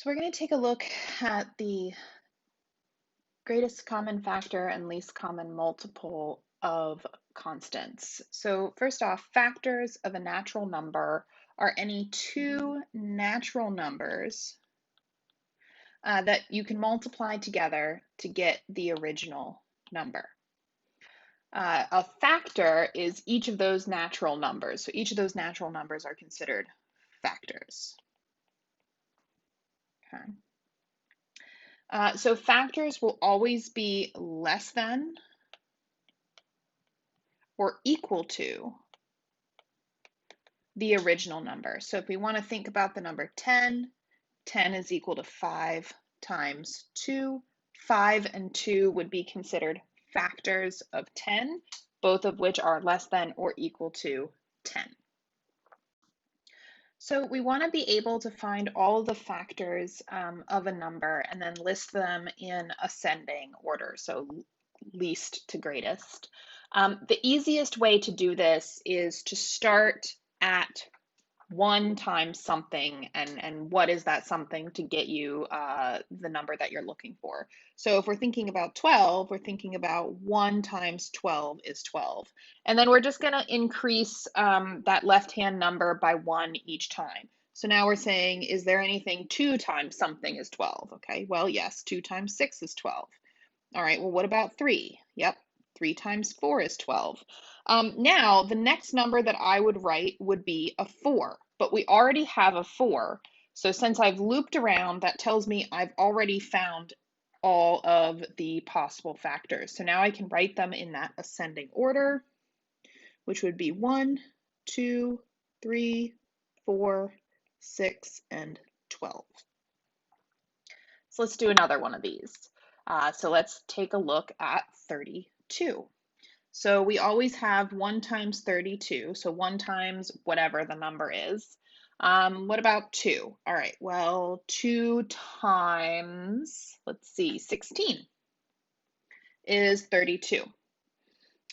So we're going to take a look at the greatest common factor and least common multiple of constants. So first off, factors of a natural number are any two natural numbers that you can multiply together to get the original number. A factor is each of those natural numbers. So each of those natural numbers are considered factors. Okay. So factors will always be less than or equal to the original number. So if we want to think about the number 10, 10 is equal to 5 times 2. 5 and 2 would be considered factors of 10, both of which are less than or equal to 10. So we want to be able to find all of the factors of a number and then list them in ascending order, so least to greatest. The easiest way to do this is to start at 1 times something, and what is that something to get you the number that you're looking for. So if we're thinking about 12, we're thinking about 1 times 12 is 12. And then we're just going to increase that left-hand number by 1 each time. So now we're saying, is there anything 2 times something is 12? Okay, well, yes, 2 times 6 is 12. All right, well, what about 3? Yep, 3 times 4 is 12. Now, the next number that I would write would be a 4, but we already have a 4. So since I've looped around, that tells me I've already found all of the possible factors. So now I can write them in that ascending order, which would be 1, 2, 3, 4, 6, and 12. So let's do another one of these. So let's take a look at 32. So we always have 1 times 32, so 1 times whatever the number is. What about 2? All right, well, 2 times, let's see, 16 is 32.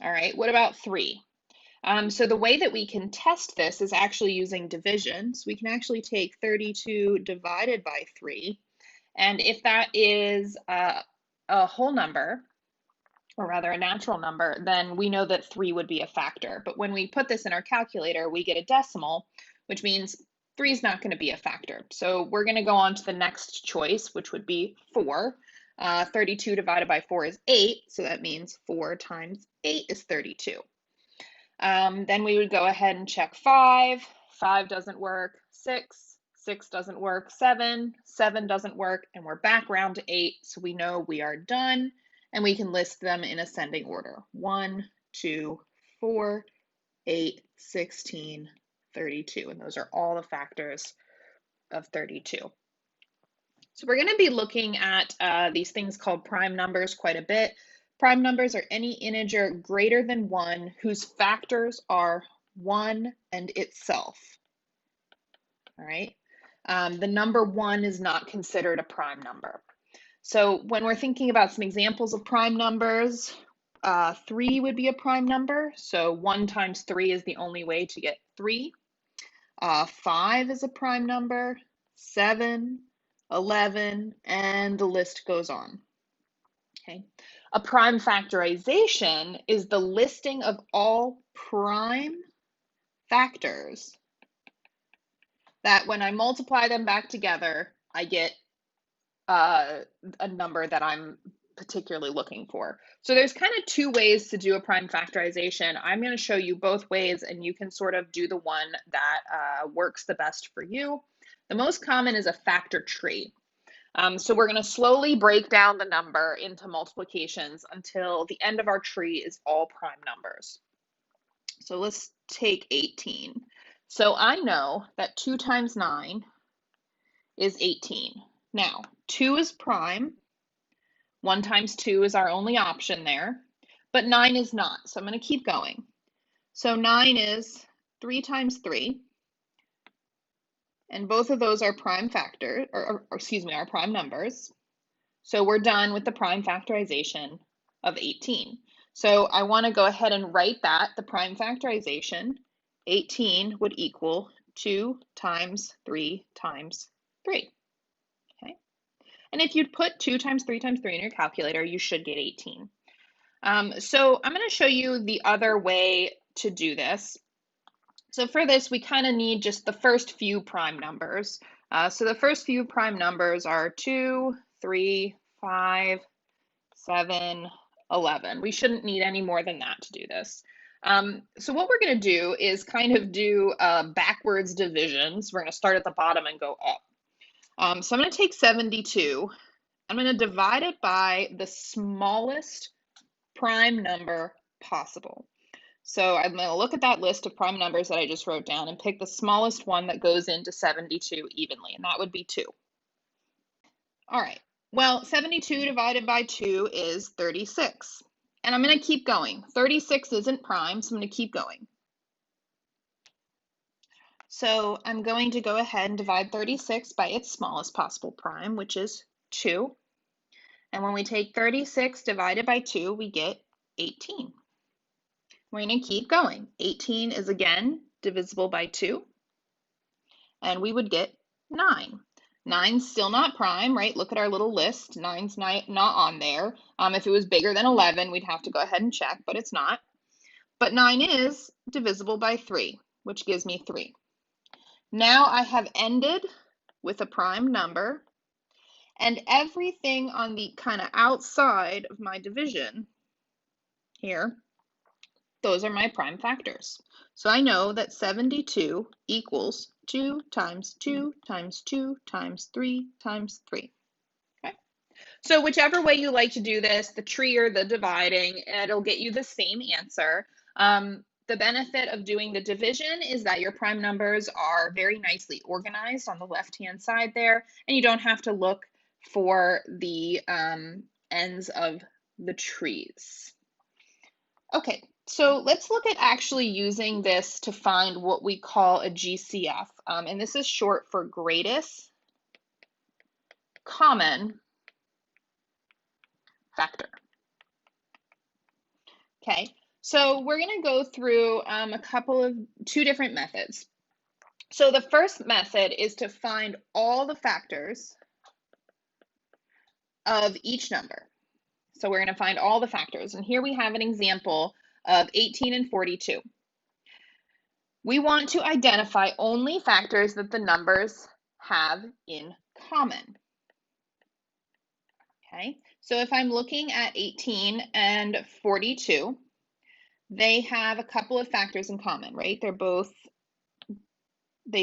All right, what about 3? So the way that we can test this is actually using division. So we can actually take 32 divided by 3. And if that is a whole number, or rather a natural number, then we know that 3 would be a factor. But when we put this in our calculator, we get a decimal, which means 3 is not going to be a factor. So we're going to go on to the next choice, which would be 4. 32 divided by 4 is 8, so that means 4 times 8 is 32. Then we would go ahead and check 5. 5 doesn't work. 6. 6 doesn't work. 7. 7 doesn't work. And we're back round to 8, so we know we are done. And we can list them in ascending order. 1, 2, 4, 8, 16, 32. And those are all the factors of 32. So we're going to be looking at these things called prime numbers quite a bit. Prime numbers are any integer greater than 1 whose factors are 1 and itself. All right. The number 1 is not considered a prime number. So when we're thinking about some examples of prime numbers, 3 would be a prime number. So 1 times 3 is the only way to get 3. 5 is a prime number, 7, 11, and the list goes on. Okay. A prime factorization is the listing of all prime factors that when I multiply them back together, I get a number that I'm particularly looking for. So there's kind of 2 ways to do a prime factorization. I'm going to show you both ways, and you can sort of do the one that works the best for you. The most common is a factor tree. So we're going to slowly break down the number into multiplications until the end of our tree is all prime numbers. So let's take 18. So I know that 2 times 9 is 18. Now, 2 is prime. 1 times 2 is our only option there, but 9 is not. So I'm going to keep going. So 9 is 3 times 3. And both of those are prime factors, or excuse me, are prime numbers. So we're done with the prime factorization of 18. So I want to go ahead and write that, the prime factorization, 18 would equal 2 times 3 times 3. And if you'd put 2 times 3 times 3 in your calculator, you should get 18. So I'm going to show you the other way to do this. So for this, we kind of need just the first few prime numbers. So the first few prime numbers are 2, 3, 5, 7, 11. We shouldn't need any more than that to do this. So what we're going to do is kind of do backwards divisions. We're going to start at the bottom and go up. So I'm going to take 72. I'm going to divide it by the smallest prime number possible. So I'm going to look at that list of prime numbers that I just wrote down and pick the smallest one that goes into 72 evenly, and that would be 2. All right, well, 72 divided by 2 is 36. And I'm going to keep going. 36 isn't prime, so I'm going to keep going. So I'm going to go ahead and divide 36 by its smallest possible prime, which is 2. And when we take 36 divided by 2, we get 18. We're going to keep going. 18 is again divisible by 2, and we would get 9. 9's still not prime, right? Look at our little list. 9's not on there. If it was bigger than 11, we'd have to go ahead and check, but it's not. But 9 is divisible by 3, which gives me 3. Now I have ended with a prime number, and everything on the kind of outside of my division here, those are my prime factors. So I know that 72 equals 2 times 2 times 2 times 3 times 3. Okay. So whichever way you like to do this, the tree or the dividing, it'll get you the same answer. The benefit of doing the division is that your prime numbers are very nicely organized on the left-hand side there, and you don't have to look for the ends of the trees. Okay, so let's look at actually using this to find what we call a GCF, and this is short for greatest common factor. Okay, so we're going to go through two different methods. So the first method is to find all the factors of each number. So we're going to find all the factors, and here we have an example of 18 and 42. We want to identify only factors that the numbers have in common. Okay, so if I'm looking at 18 and 42, they have a couple of factors in common, right? They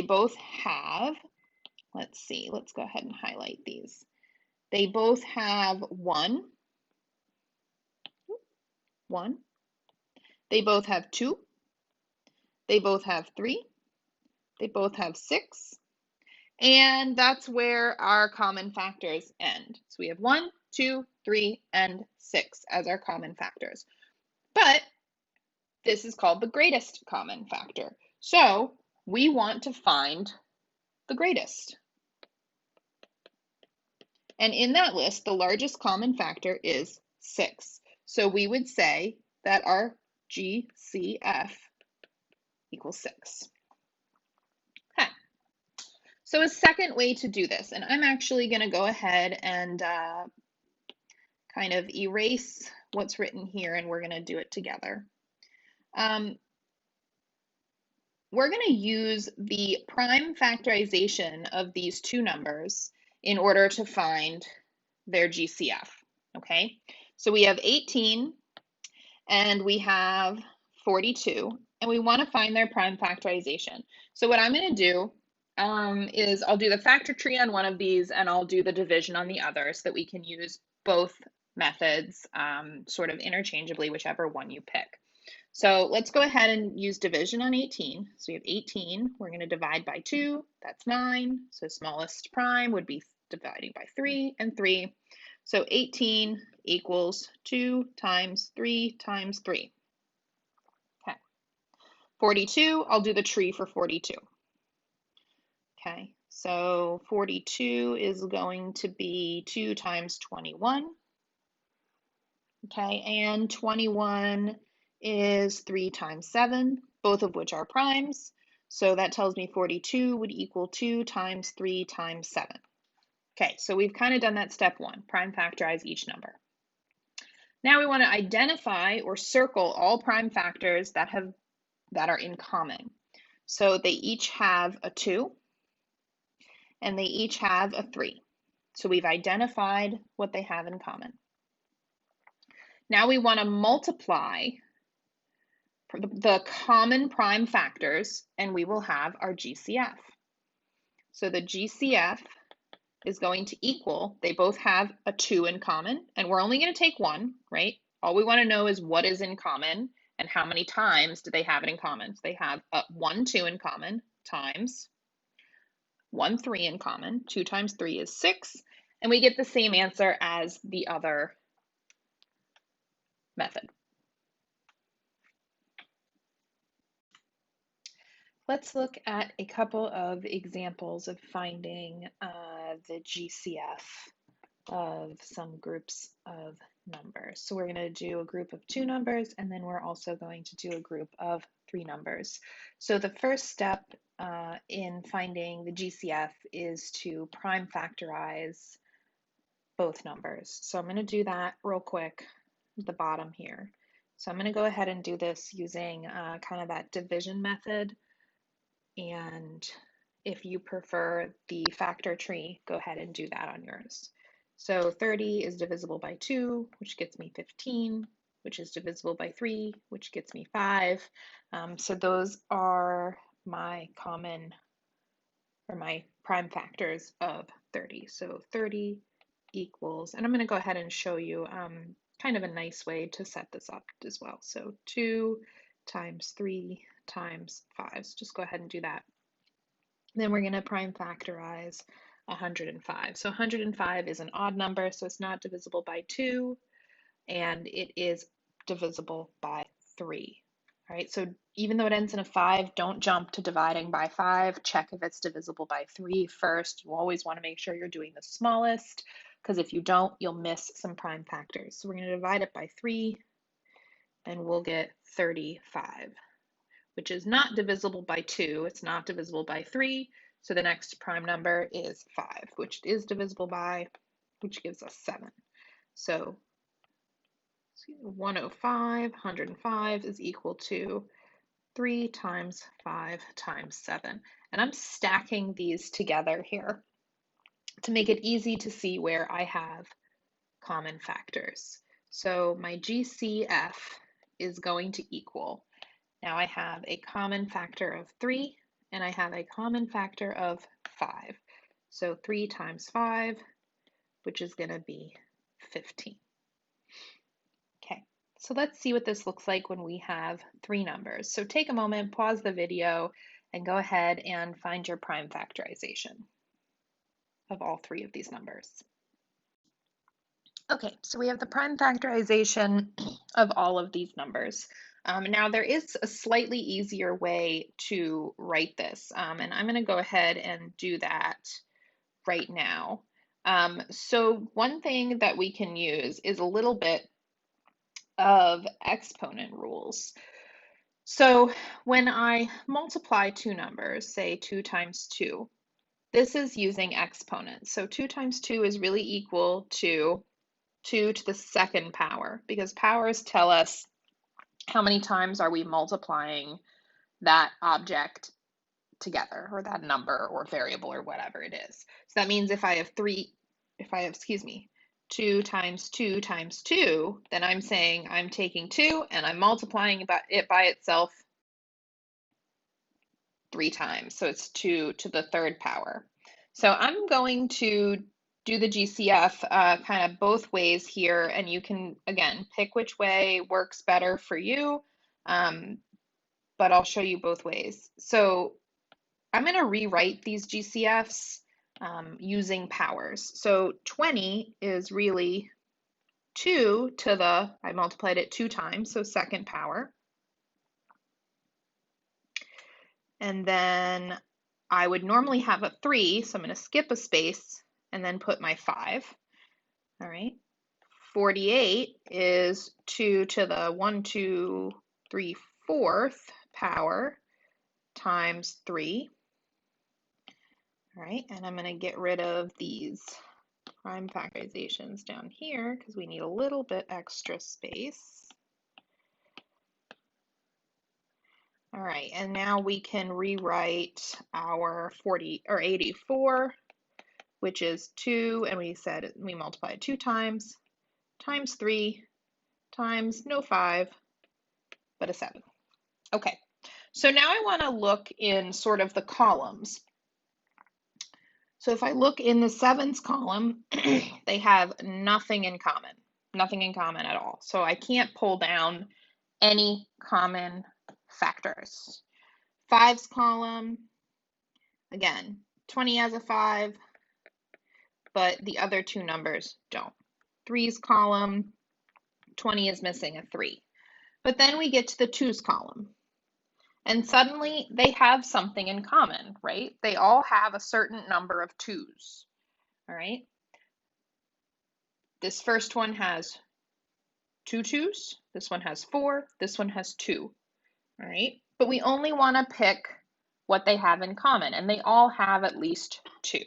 both have, let's see, let's go ahead and highlight these. They both have 1. They both have 2. They both have 3. They both have 6. And that's where our common factors end. So we have 1, 2, 3, and 6 as our common factors. But this is called the greatest common factor. So we want to find the greatest. And in that list, the largest common factor is 6. So we would say that our GCF equals 6. Okay. So a second way to do this, and I'm actually going to go ahead and kind of erase what's written here, and we're going to do it together. We're going to use the prime factorization of these two numbers in order to find their GCF, okay? So we have 18 and we have 42, and we want to find their prime factorization. So what I'm going to do is I'll do the factor tree on one of these and I'll do the division on the other so that we can use both methods sort of interchangeably, whichever one you pick. So let's go ahead and use division on 18. So we have 18, we're going to divide by 2, that's 9. So smallest prime would be dividing by 3 and 3. So 18 equals 2 times 3 times 3. Okay. 42, I'll do the tree for 42. Okay, so 42 is going to be 2 times 21. Okay, and 21 is 3 times 7, both of which are primes. So that tells me 42 would equal 2 times 3 times 7. Okay, so we've kind of done that step one, prime factorize each number. Now we want to identify or circle all prime factors that are in common. So they each have a 2 and they each have a 3. So we've identified what they have in common. Now we want to multiply the common prime factors and we will have our GCF. So the GCF is going to equal, they both have a 2 in common, and we're only going to take one, right? All we want to know is what is in common and how many times do they have it in common. So they have 1, 2 in common times 1, 3 in common. 2 times 3 is 6, and we get the same answer as the other method. Let's look at a couple of examples of finding the GCF of some groups of numbers. So we're going to do a group of 2 numbers, and then we're also going to do a group of 3 numbers. So the first step in finding the GCF is to prime factorize both numbers. So I'm going to do that real quick at the bottom here. So I'm going to go ahead and do this using kind of that division method. And if you prefer the factor tree, go ahead and do that on yours. So 30 is divisible by 2, which gets me 15, which is divisible by 3, which gets me 5. So those are my common, or my prime factors of 30. So 30 equals, and I'm going to go ahead and show you kind of a nice way to set this up as well. So 2 times 3 times 5. So just go ahead and do that. Then we're going to prime factorize 105. So 105 is an odd number, so it's not divisible by 2, and it is divisible by 3. All right, so even though it ends in a 5, don't jump to dividing by 5. Check if it's divisible by 3 first. You always want to make sure you're doing the smallest, because if you don't, you'll miss some prime factors. So we're going to divide it by 3, and we'll get 35, which is not divisible by 2. It's not divisible by 3. So the next prime number is 5, which is divisible by, which gives us 7. So 105 is equal to 3 times 5 times 7. And I'm stacking these together here to make it easy to see where I have common factors. So my GCF is going to equal, now I have a common factor of 3 and I have a common factor of 5. So 3 times 5, which is going to be 15. Okay, so let's see what this looks like when we have 3 numbers. So take a moment, pause the video, and go ahead and find your prime factorization of all 3 of these numbers. Okay, so we have the prime factorization of all of these numbers. Now there is a slightly easier way to write this, and I'm going to go ahead and do that right now. So one thing that we can use is a little bit of exponent rules. So when I multiply 2 numbers, say 2 times 2, this is using exponents. So 2 times 2 is really equal to 2 to the second power, because powers tell us how many times are we multiplying that object together, or that number or variable or whatever it is. So that means if I have 2 times 2 times 2, then I'm saying I'm taking 2 and I'm multiplying it by itself 3 times. So it's 2 to the third power. So I'm going to do the GCF kind of both ways here, and you can, again, pick which way works better for you, but I'll show you both ways. So I'm going to rewrite these GCFs using powers. So 20 is really 2 to the, I multiplied it 2 times, so second power. And then I would normally have a 3, so I'm going to skip a space and then put my 5. All right. 48 is 2 to the 1, 2, 3, 4th power times 3. All right, and I'm going to get rid of these prime factorizations down here because we need a little bit extra space. All right, and now we can rewrite our 84, which is 2, and we said we multiplied 2 times 3 times no 5, but a 7. Okay, so now I want to look in sort of the columns. So if I look in the 7s column, they have nothing in common at all. So I can't pull down any common factors. 5s column, again, 20 has a 5, but the other two numbers don't. 3s column, 20 is missing a 3. But then we get to the 2s column. And suddenly they have something in common, right? They all have a certain number of 2s, all right? This first one has 2 2s, this one has 4, this one has 2, all right? But we only want to pick what they have in common, and they all have at least 2.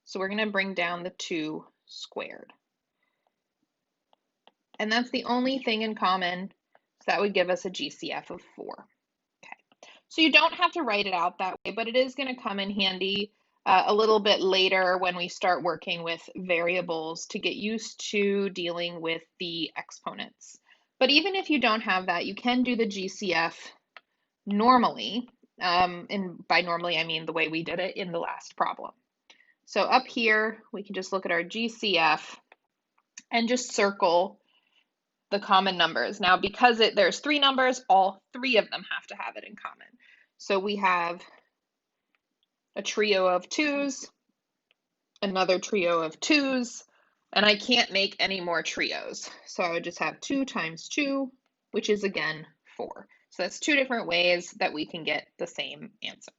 So we're going to bring down the 2 squared. And that's the only thing in common, so that would give us a GCF of 4. So you don't have to write it out that way, but it is going to come in handy a little bit later when we start working with variables to get used to dealing with the exponents. But even if you don't have that, you can do the GCF normally. And by normally, I mean the way we did it in the last problem. So up here, we can just look at our GCF and just circle the common numbers. Now, because there's 3 numbers, all 3 of them have to have it in common. So we have a trio of 2s, another trio of 2s, and I can't make any more trios. So I would just have 2 times 2, which is again 4. So that's 2 different ways that we can get the same answer.